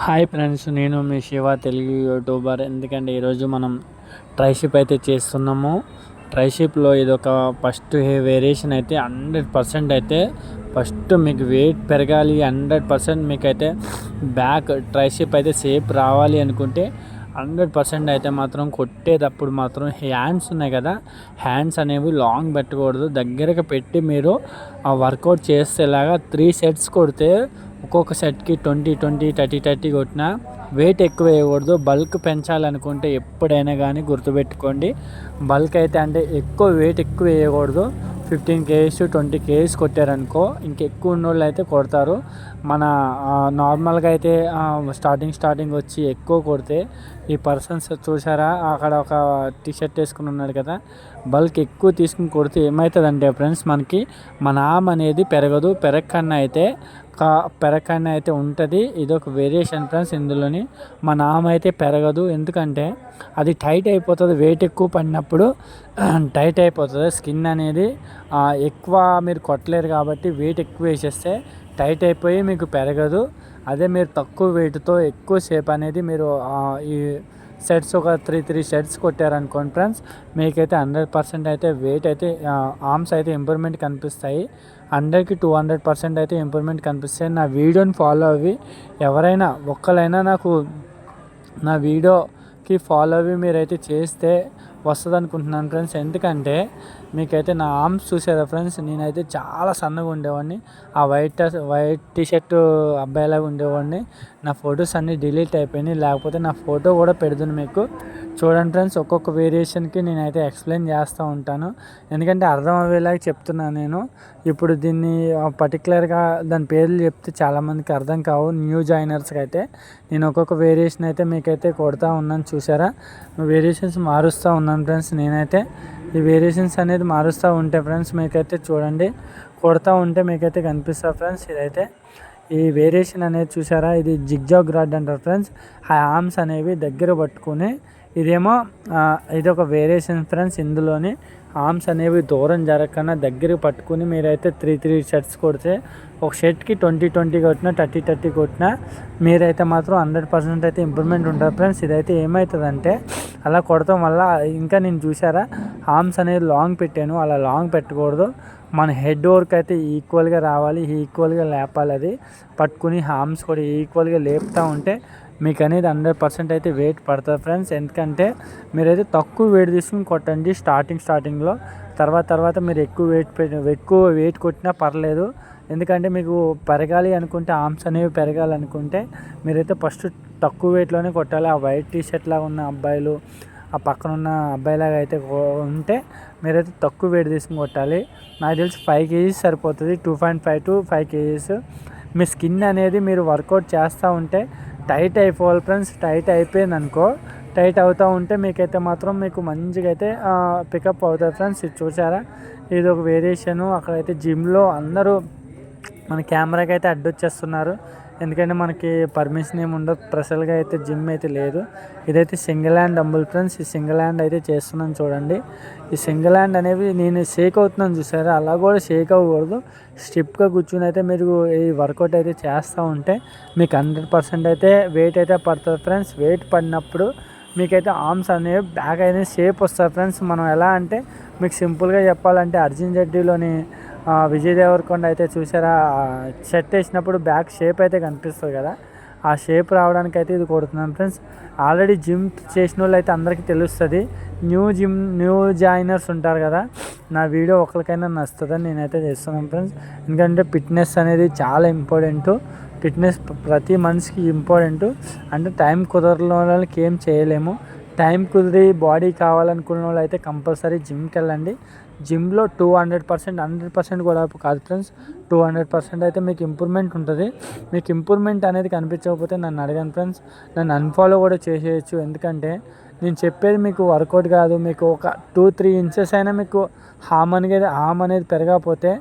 Hi friends, నేను మీ Shiva Telugu YouTuber. ఎందుకంటే ఈరోజు మనం ట్రైషిప్ అయితే చేస్తున్నాము. ట్రైషిప్లో ఇదొక ఫస్ట్ వేరియేషన్ అయితే 100% అయితే ఫస్ట్ మీకు వెయిట్ పెరగాలి, 100% మీకైతే బ్యాక్ ట్రైషిప్ అయితే సేఫ్ రావాలి అనుకుంటే 100% అయితే మాత్రం కొట్టేటప్పుడు మాత్రం హ్యాండ్స్ ఉన్నాయి కదా, హ్యాండ్స్ అనేవి లాంగ్ పెట్టకూడదు, దగ్గరగా పెట్టి మీరు ఆ వర్కౌట్ చేసేలాగా 3 సెట్స్ కొడితే ఒక్కొక్క సెట్కి 20 30 కొట్టినా వెయిట్ ఎక్కువ వేయకూడదు. బల్క్ పెంచాలనుకుంటే ఎప్పుడైనా కానీ గుర్తుపెట్టుకోండి, బల్క్ అయితే అంటే వెయిట్ ఎక్కువ వేయకూడదు. 15 kgs 20 kgs కొట్టారనుకో ఇంకెక్కువ ఉన్నోళ్ళు అయితే కొడతారు. మన నార్మల్గా అయితే స్టార్టింగ్ వచ్చి ఎక్కువ కొడితే ఈ పర్సన్స్ చూసారా, అక్కడ ఒక టీషర్ట్ వేసుకుని ఉన్నాడు కదా, బల్క్ ఎక్కువ తీసుకుని కొడితే ఏమవుతుందంటే ఫ్రెండ్స్, మనకి మన ఆర్మ్ అనేది పెరగదు, పెరగకన్నా అయితే ఉంటుంది. ఇది ఒక వేరియేషన్ ఫ్రెండ్స్. ఇందులోని మన ఆర్మ్ అయితే పెరగదు, ఎందుకంటే అది టైట్ అయిపోతుంది. వెయిట్ ఎక్కువ పడినప్పుడు టైట్ అయిపోతుంది స్కిన్ అనేది. ఎక్కువ మీరు కొట్టలేరు కాబట్టి వెయిట్ ఎక్కువ వేసేస్తే టైట్ అయిపోయి మీకు పెరగదు. అదే మీరు తక్కువ వెయిట్తో ఎక్కువ సేపు అనేది మీరు ఈ సెట్స్ ఒక 3 సెట్స్ కొట్టారనుకోండి ఫ్రెండ్స్, మీకైతే 100% అయితే వెయిట్ అయితే ఆర్మ్స్ అయితే ఇంప్రూవ్మెంట్ కనిపిస్తాయి. 100కి 200% అయితే ఇంప్రూవ్మెంట్ కనిపిస్తాయి. నా వీడియోని ఫాలో అవ్వి ఎవరైనా ఒక్కరైనా నా వీడియోకి ఫాలో అవ్వి మీరైతే చేస్తే వస్తుంది అనుకుంటున్నాను ఫ్రెండ్స్. ఎందుకంటే మీకైతే నా ఆర్మ్స్ చూసారా ఫ్రెండ్స్, నేనైతే చాలా సన్నగా ఉండేవాడిని, ఆ వైట్ టీషర్ట్ అబ్బాయిలాగా ఉండేవాడిని. నా ఫొటోస్ అన్నీ డిలీట్ అయిపోయినాయి, లేకపోతే నా ఫోటో కూడా పెడుతుంది మీకు చూడండి ఫ్రెండ్స్. ఒక్కొక్క వేరియేషన్కి నేనైతే ఎక్స్ప్లెయిన్ చేస్తూ ఉంటాను, ఎందుకంటే అర్థం అయ్యేలాగా చెప్తున్నాను నేను. ఇప్పుడు దీన్ని పర్టికులర్గా దాని పేర్లు చెప్తే చాలామందికి అర్థం కావు, న్యూ జాయినర్స్కి అయితే. నేను ఒక్కొక్క వేరియేషన్ అయితే మీకైతే కొడతా ఉన్నాను చూసారా, వేరియేషన్స్ మారుస్తూ ఉన్నాను ఫ్రెండ్స్. నేనైతే ఈ వేరియేషన్స్ అనేది మారుస్తూ ఉంటే ఫ్రెండ్స్ మీకైతే చూడండి, కొడతా ఉంటే మీకైతే కనిపిస్తుంది ఫ్రెండ్స్. ఇదైతే ఈ వేరియేషన్ అనేది చూసారా, ఇది జిగ్జాగ్ రాడ్ అంటారు ఫ్రెండ్స్. ఆ ఆర్మ్స్ అనేవి దగ్గర పట్టుకుని ఇదేమో ఇదొక వేరియేషన్ ఫ్రెండ్స్. ఇందులోని ఆర్మ్స్ అనేవి దూరం జరగకుండా దగ్గర పట్టుకుని మీరైతే 3 సెట్స్ కొడితే ఒక సెట్కి 20 కొట్టినా 30 కొట్టినా మీరైతే మాత్రం 100% అయితే ఇంప్రూవ్మెంట్ ఉంటుంది ఫ్రెండ్స్. ఇదైతే ఏమవుతుందంటే అలా కొడతాం వల్ల ఇంకా నేను చూసారా ఆర్మ్స్ అనేది లాంగ్ పెట్టాను, అలా లాంగ్ పెట్టకూడదు. మన హెడ్ వర్క్ అయితే ఈక్వల్గా రావాలి, ఈక్వల్గా లేపాలి. అది పట్టుకుని ఆర్మ్స్ కూడా ఈక్వల్గా లేపుతూ ఉంటే మీకు అనేది 100% అయితే వెయిట్ పడుతుంది ఫ్రెండ్స్. ఎందుకంటే మీరైతే తక్కువ వెయిట్ తీసుకుని కొట్టండి స్టార్టింగ్లో. తర్వాత మీరు ఎక్కువ వెయిట్ కొట్టినా పర్లేదు. ఎందుకంటే మీకు పెరగాలి అనుకుంటే, ఆర్మ్స్ అనేవి పెరగాలనుకుంటే మీరైతే ఫస్ట్ తక్కువ వెయిట్లోనే కొట్టాలి. ఆ వైట్ టీషర్ట్ లాగా ఉన్న అబ్బాయిలు, ఆ పక్కన ఉన్న అబ్బాయిలాగా అయితే ఉంటే మీరైతే తక్కువ వెయిట్ తీసుకుని కొట్టాలి. నాకు తెలిసి 5 kgs సరిపోతుంది, 2.5 to 5 kgs. మీ స్కిన్ అనేది మీరు వర్కౌట్ చేస్తూ ఉంటే టైట్ అయిపోవాలి ఫ్రెండ్స్. టైట్ అయిపోయింది అనుకో, టైట్ అవుతూ ఉంటే మీకైతే మాత్రం మీకు మంచిగా అయితే పికప్ అవుతుంది ఫ్రెండ్స్. ఇది చూసారా, ఇది ఒక వేరియేషను. అక్కడైతే జిమ్లో అందరూ మన కెమెరాకి అయితే అడ్డొచ్చేస్తున్నారు, ఎందుకంటే మనకి పర్మిషన్ ఏమి ఉండదు, స్పెషల్గా అయితే జిమ్ అయితే లేదు. ఇదైతే సింగిల్ హ్యాండ్ డంబుల్ ఫ్రెండ్స్. ఈ సింగిల్ హ్యాండ్ అయితే చేస్తున్నాను చూడండి. ఈ సింగిల్ హ్యాండ్ అనేవి నేను షేక్ అవుతున్నాను చూసారా, అలా కూడా షేక్ అవ్వకూడదు. స్టిప్గా కూర్చుని అయితే మీరు ఈ వర్కౌట్ అయితే చేస్తూ ఉంటే మీకు 100% అయితే వెయిట్ అయితే పడుతుంది ఫ్రెండ్స్. వెయిట్ పడినప్పుడు మీకైతే ఆర్మ్స్ అనేవి బ్యాక్ అనేది షేప్ వస్తుంది ఫ్రెండ్స్. మనం ఎలా అంటే మీకు సింపుల్గా చెప్పాలంటే అర్జున్ రెడ్డిలోని విజయ్ దేవరకొండ అయితే చూసారా, షర్ట్ వేసినప్పుడు బ్యాక్ షేప్ అయితే కనిపిస్తుంది కదా, ఆ షేప్ రావడానికి అయితే ఇది కొడుతున్నాను ఫ్రెండ్స్. ఆల్రెడీ జిమ్ చేసిన వాళ్ళు అయితే అందరికీ తెలుస్తుంది. న్యూ జాయినర్స్ ఉంటారు కదా, నా వీడియో ఒకరికైనా నచ్చుతుందని నేనైతే చేస్తున్నాను ఫ్రెండ్స్. ఎందుకంటే ఫిట్నెస్ అనేది చాలా ఇంపార్టెంట్. ఫిట్నెస్ ప్రతి మనిషికి ఇంపార్టెంట్. అంటే టైం కుదరని వాళ్ళకి ఏం చేయలేము. టైం కుదిరి బాడీ కావాలనుకున్న వాళ్ళు అయితే కంపల్సరీ జిమ్కి వెళ్ళండి. జిమ్లో 100% కూడా కాదు ఫ్రెండ్స్, 200% అయితే మీకు ఇంప్రూవ్మెంట్ ఉంటుంది. మీకు ఇంప్రూవ్మెంట్ అనేది కనిపించకపోతే నన్ను అడగండి ఫ్రెండ్స్, నన్ను అన్ఫాలో కూడా చేసేయచ్చు. ఎందుకంటే నేను చెప్పేది మీకు వర్కౌట్ కాదు, మీకు ఒక 2-3 ఇంచెస్ అయినా మీకు హామ్ అనేది పెరగకపోతే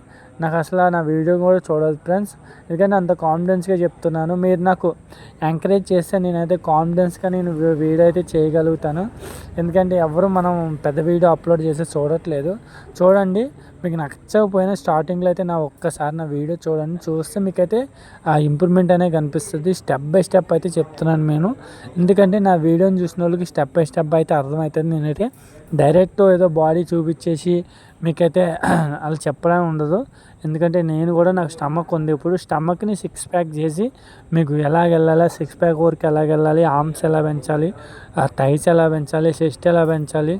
నాకు అసలు నా వీడియో కూడా చూడదు ఫ్రెండ్స్. ఎందుకంటే అంత కాన్ఫిడెన్స్గా చెప్తున్నాను. మీరు నాకు ఎంకరేజ్ చేస్తే నేనైతే కాన్ఫిడెన్స్గా నేను వీడియో అయితే చేయగలుగుతాను. ఎందుకంటే ఎవరు మనం పెద్ద వీడియో అప్లోడ్ చేసి చూడట్లేదు. చూడండి, మీకు నచ్చకపోయినా స్టార్టింగ్లో అయితే ఒక్కసారి నా వీడియో చూడండి, చూస్తే మీకైతే ఆ ఇంప్రూవ్మెంట్ అనేది కనిపిస్తుంది. స్టెప్ బై స్టెప్ అయితే చెప్తున్నాను నేను, ఎందుకంటే నా వీడియోని చూసిన వాళ్ళకి స్టెప్ బై స్టెప్ అయితే అర్థమవుతుంది. నేనైతే డైరెక్ట్ ఏదో బాడీ చూపించేసి మీకైతే అలా చెప్పడం ఉండదు, ఎందుకంటే నేను కూడా నాకు స్టమక్ ఉంది. ఇప్పుడు స్టమక్ని 6 ప్యాక్ చేసి మీకు ఎలాగ వెళ్ళాలి, 6 ప్యాక్ వరకు ఎలాగ వెళ్ళాలి, ఆర్మ్స్ ఎలా పెంచాలి, థైస్ ఎలా పెంచాలి, చెస్ట్ ఎలా పెంచాలి,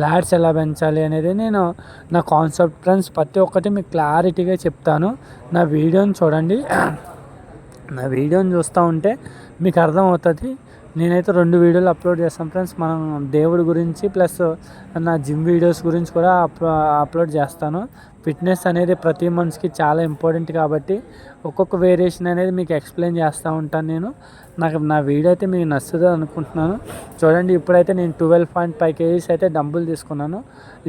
లాట్స్ ఎలా పెంచాలి అనేది నేను నా కాన్సెప్ట్ ఫ్రెండ్స్ ప్రతి ఒక్కటి మీకు క్లారిటీగా చెప్తాను. నా వీడియోని చూడండి, నా వీడియోని చూస్తూ ఉంటే మీకు అర్థమవుతుంది. నేనైతే 2 వీడియోలు అప్లోడ్ చేస్తాను ఫ్రెండ్స్. మనం దేవుడి గురించి ప్లస్ నా జిమ్ వీడియోస్ గురించి కూడా అప్లోడ్ చేస్తాను. ఫిట్నెస్ అనేది ప్రతి మనిషికి చాలా ఇంపార్టెంట్ కాబట్టి ఒక్కొక్క వేరియేషన్ అనేది మీకు ఎక్స్ప్లెయిన్ చేస్తూ ఉంటాను నేను. నా వీడియో అయితే మీకు నచ్చుతుంది అనుకుంటున్నాను. చూడండి, ఇప్పుడైతే నేను 12.5 kgs అయితే డంబుల్ తీసుకున్నాను.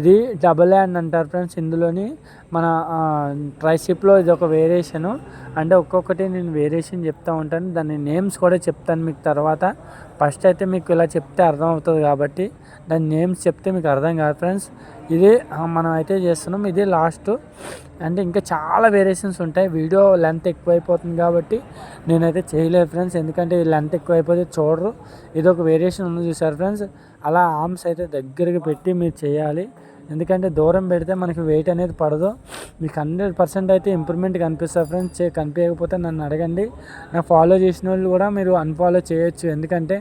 ఇది డబుల్ హ్యాండ్ అంటారు ఫ్రెండ్స్. ఇందులోని మన ట్రైసిప్లో ఇది ఒక వేరియేషను, అంటే ఒక్కొక్కటి నేను వేరియేషన్ చెప్తూ ఉంటాను. దాని నేమ్స్ కూడా చెప్తాను మీకు తర్వాత. ఫస్ట్ అయితే మీకు ఇలా చెప్తే అర్థం అవుతుంది కాబట్టి దాని నేమ్స్ చెప్తే మీకు అర్థం కాదు ఫ్రెండ్స్. ఇది మనం అయితే చేస్తున్నాం, ఇది లాస్ట్. అంటే ఇంకా చాలా వేరియేషన్స్ ఉంటాయి. వీడియో లెంత్ ఎక్కువైపోతుంది కాబట్టి నేనైతే చేయలేదు ఫ్రెండ్స్, ఎందుకంటే లెంత్ ఎక్కువైపోతే చూడరు. ఇది ఒక వేరియేషన్ ఉంది చూసారు ఫ్రెండ్స్. అలా ఆర్మ్స్ అయితే దగ్గరికి పెట్టి మీరు చేయాలి, ఎందుకంటే దూరం పెడితే మనకి వెయిట్ అనేది పడదు. మీకు 100% అయితే ఇంప్రూవ్మెంట్ కనిపిస్తుంది ఫ్రెండ్స్. కనిపించకపోతే నన్ను అడగండి. నాకు ఫాలో చేసిన వాళ్ళు కూడా మీరు అన్ఫాలో చేయొచ్చు, ఎందుకంటే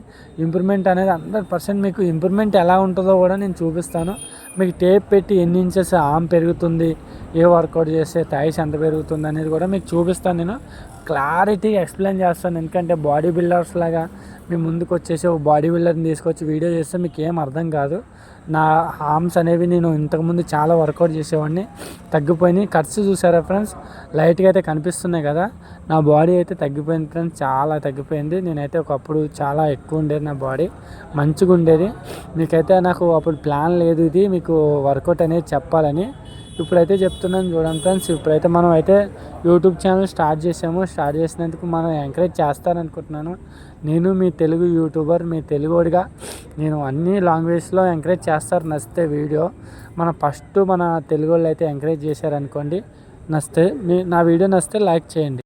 ఇంప్రూవ్మెంట్ అనేది 100% మీకు ఇంప్రూవ్మెంట్ ఎలా ఉంటుందో కూడా నేను చూపిస్తాను. మీకు టేప్ పెట్టి ఎన్ని ఇంచెస్ ఆర్మ్ పెరుగుతుంది, ఏ వర్కౌట్ చేస్తే థైస్ ఎంత పెరుగుతుంది అనేది కూడా మీకు చూపిస్తాను. నేను క్లారిటీగా ఎక్స్ప్లెయిన్ చేస్తాను, ఎందుకంటే బాడీ బిల్డర్స్ లాగా మీ ముందుకు వచ్చేసి ఒక బాడీ బిల్డర్ని తీసుకొచ్చి వీడియో చేస్తే మీకు ఏం అర్థం కాదు. నా ఆర్మ్స్ అనేవి నేను ఇంతకుముందు చాలా వర్కౌట్ చేసేవాడిని, తగ్గిపోయినాయి. కట్స్ చూసారా ఫ్రెండ్స్, లైట్గా అయితే కనిపిస్తున్నాయి కదా. నా బాడీ అయితే తగ్గిపోయింది ఫ్రెండ్స్, చాలా తగ్గిపోయింది. నేనైతే ఒకప్పుడు చాలా ఎక్కువ ఉండేది, నా బాడీ మంచిగా ఉండేది. మీకైతే నాకు అప్పుడు ప్లాన్ లేదు ఇది మీకు వర్కౌట్ అనేది చెప్పాలని. ఇప్పుడైతే చెప్తున్నాను చూడండి ఫ్రెండ్స్. ఇప్పుడైతే మనం అయితే యూట్యూబ్ ఛానల్ స్టార్ట్ చేసాము. స్టార్ట్ చేసినందుకు మనం ఎంకరేజ్ చేస్తారనుకుంటున్నాను. నేను మీ తెలుగు యూట్యూబర్, మీ తెలుగుడిగా నేను అన్ని లాంగ్వేజ్లో ఎంకరేజ్ చేస్తారు. నచ్చితే వీడియో ఫస్ట్ మన తెలుగు వాళ్ళు అయితే ఎంకరేజ్ చేశారనుకోండి, నచ్చితే నా వీడియో నచ్చితే లైక్ చేయండి.